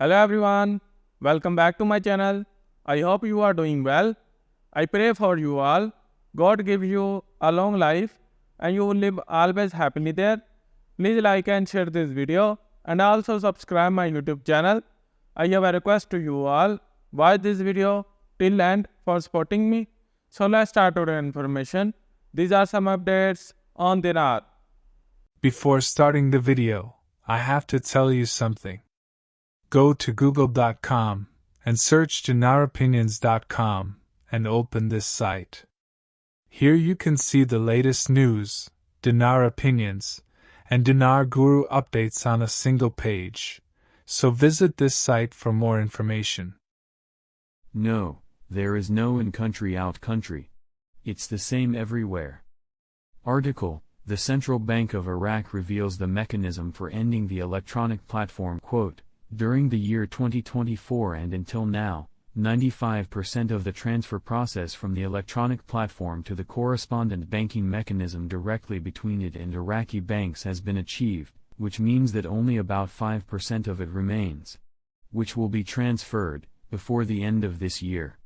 Hello everyone, welcome back to my channel. I hope you are doing well. I pray for you all. God give you a long life and you will live always happily there. Please like and share this video and also subscribe my YouTube channel. I have a request to you all. Watch this video till end for supporting me. So let's start our information. These are some updates on Dinar. Before starting the video, I have to tell you something. Go to google.com and search dinaropinions.com and open this site. Here you can see the latest news, Dinar opinions, and Dinar Guru updates on a single page. So visit this site for more information. No, there is no in-country out-country. It's the same everywhere. Article: The Central Bank of Iraq reveals the mechanism for ending the electronic platform. Quote, during the year 2024 and until now, 95% of the transfer process from the electronic platform to the correspondent banking mechanism directly between it and Iraqi banks has been achieved, which means that only about 5% of it remains, which will be transferred before the end of this year.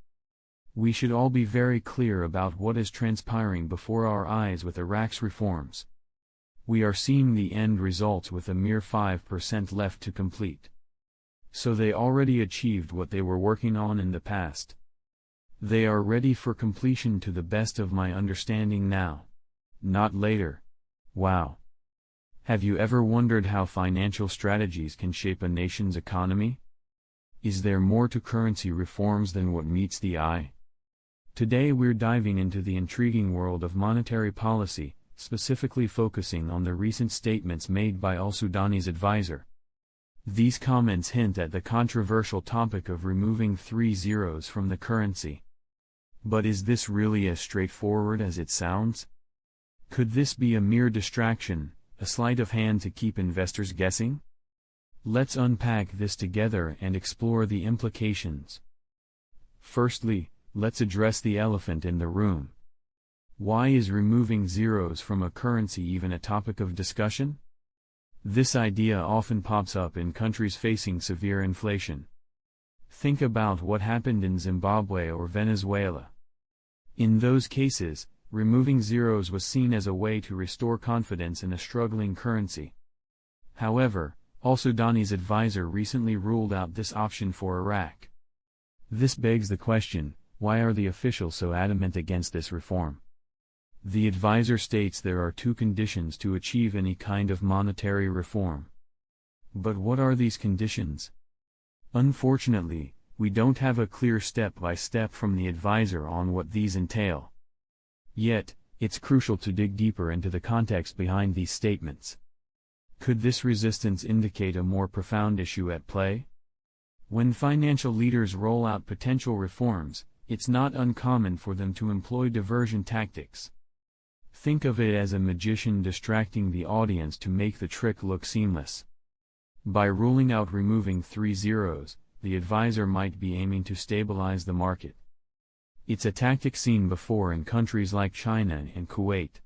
We should all be very clear about what is transpiring before our eyes with Iraq's reforms. We are seeing the end results with a mere 5% left to complete. So they already achieved what they were working on in the past. They are ready for completion to the best of my understanding now. Not later. Wow. Have you ever wondered how financial strategies can shape a nation's economy? Is there more to currency reforms than what meets the eye? Today we're diving into the intriguing world of monetary policy, specifically focusing on the recent statements made by al-Sudani's advisor. These comments hint at the controversial topic of removing 3 zeros from the currency. But is this really as straightforward as it sounds? Could this be a mere distraction, a sleight of hand to keep investors guessing? Let's unpack this together and explore the implications. Firstly, let's address the elephant in the room. Why is removing zeros from a currency even a topic of discussion? This idea often pops up in countries facing severe inflation. Think about what happened in Zimbabwe or Venezuela. In those cases, removing zeros was seen as a way to restore confidence in a struggling currency. However, al-Sudani's advisor recently ruled out this option for Iraq. This begs the question, why are the officials so adamant against this reform? The advisor states there are 2 conditions to achieve any kind of monetary reform. But what are these conditions? Unfortunately, we don't have a clear step-by-step from the advisor on what these entail. Yet, it's crucial to dig deeper into the context behind these statements. Could this resistance indicate a more profound issue at play? When financial leaders roll out potential reforms, it's not uncommon for them to employ diversion tactics. Think of it as a magician distracting the audience to make the trick look seamless. By ruling out removing 3 zeros, the advisor might be aiming to stabilize the market. It's a tactic seen before in countries like China and Kuwait.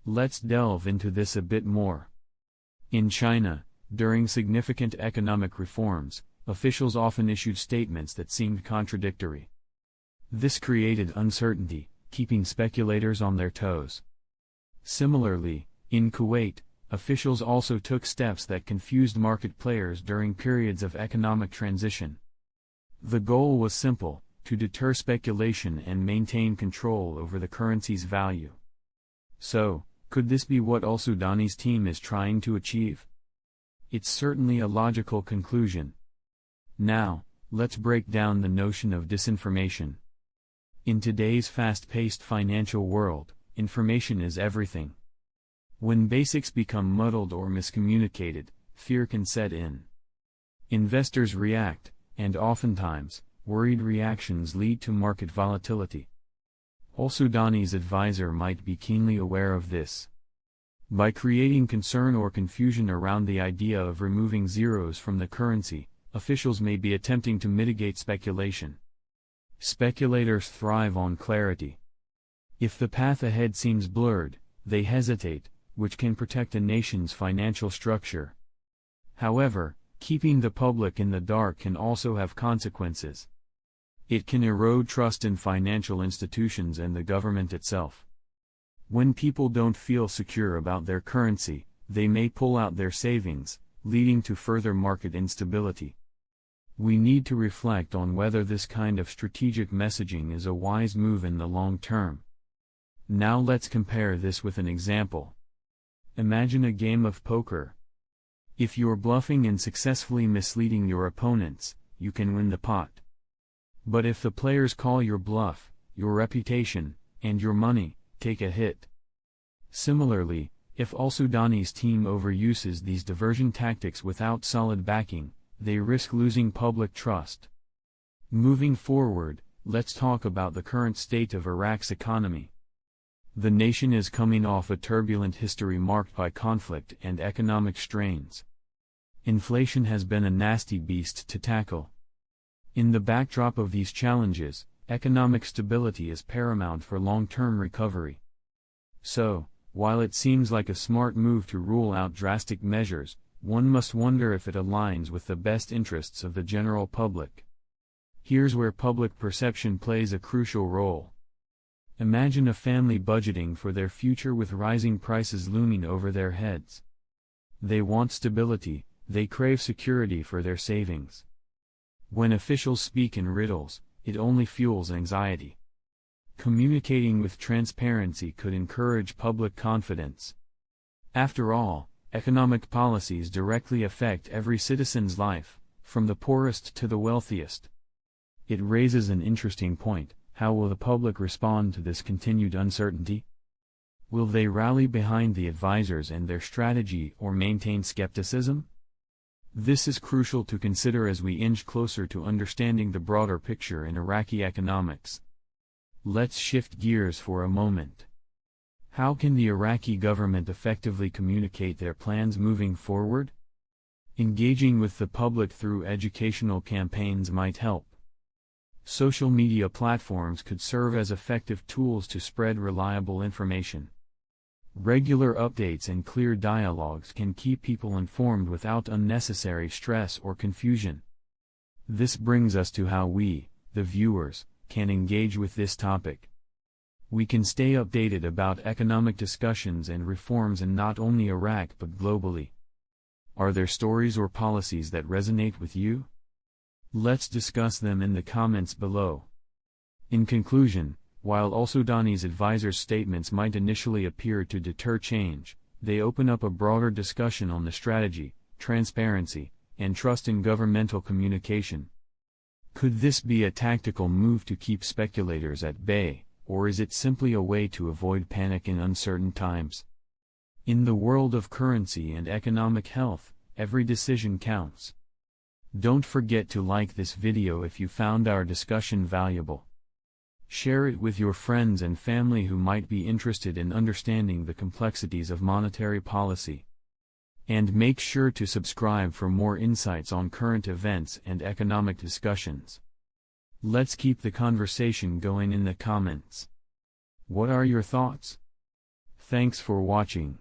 Let's delve into this a bit more. In China, during significant economic reforms, officials often issued statements that seemed contradictory. This created uncertainty, keeping speculators on their toes. Similarly, in Kuwait, officials also took steps that confused market players during periods of economic transition. The goal was simple: to deter speculation and maintain control over the currency's value. So, could this be what al-Sudani's team is trying to achieve? It's certainly a logical conclusion. Now, let's break down the notion of disinformation. In today's fast-paced financial world, information is everything. When basics become muddled or miscommunicated, fear can set in. Investors react, and oftentimes, worried reactions lead to market volatility. Al-Sudani's advisor might be keenly aware of this. By creating concern or confusion around the idea of removing zeros from the currency, officials may be attempting to mitigate speculation. Speculators thrive on clarity. If the path ahead seems blurred, they hesitate, which can protect a nation's financial structure. However, keeping the public in the dark can also have consequences. It can erode trust in financial institutions and the government itself. When people don't feel secure about their currency, they may pull out their savings, leading to further market instability. We need to reflect on whether this kind of strategic messaging is a wise move in the long term. Now let's compare this with an example. Imagine a game of poker. If you're bluffing and successfully misleading your opponents, you can win the pot. But if the players call your bluff, your reputation, and your money take a hit. Similarly, if Al-Sudani's team overuses these diversion tactics without solid backing, they risk losing public trust. Moving forward, let's talk about the current state of Iraq's economy. The nation is coming off a turbulent history marked by conflict and economic strains. Inflation has been a nasty beast to tackle. In the backdrop of these challenges, economic stability is paramount for long-term recovery. So, while it seems like a smart move to rule out drastic measures, one must wonder if it aligns with the best interests of the general public. Here's where public perception plays a crucial role. Imagine a family budgeting for their future with rising prices looming over their heads. They want stability, they crave security for their savings. When officials speak in riddles, it only fuels anxiety. Communicating with transparency could encourage public confidence. After all, economic policies directly affect every citizen's life, from the poorest to the wealthiest. It raises an interesting point: how will the public respond to this continued uncertainty? Will they rally behind the advisors and their strategy or maintain skepticism? This is crucial to consider as we inch closer to understanding the broader picture in Iraqi economics. Let's shift gears for a moment. How can the Iraqi government effectively communicate their plans moving forward? Engaging with the public through educational campaigns might help. Social media platforms could serve as effective tools to spread reliable information. Regular updates and clear dialogues can keep people informed without unnecessary stress or confusion. This brings us to how we, the viewers, can engage with this topic. We can stay updated about economic discussions and reforms in not only Iraq but globally. Are there stories or policies that resonate with you? Let's discuss them in the comments below. In conclusion, while Al-Sudani's advisors' statements might initially appear to deter change, they open up a broader discussion on the strategy, transparency, and trust in governmental communication. Could this be a tactical move to keep speculators at bay, or is it simply a way to avoid panic in uncertain times? In the world of currency and economic health, every decision counts. Don't forget to like this video if you found our discussion valuable. Share it with your friends and family who might be interested in understanding the complexities of monetary policy. And make sure to subscribe for more insights on current events and economic discussions. Let's keep the conversation going in the comments. What are your thoughts? Thanks for watching.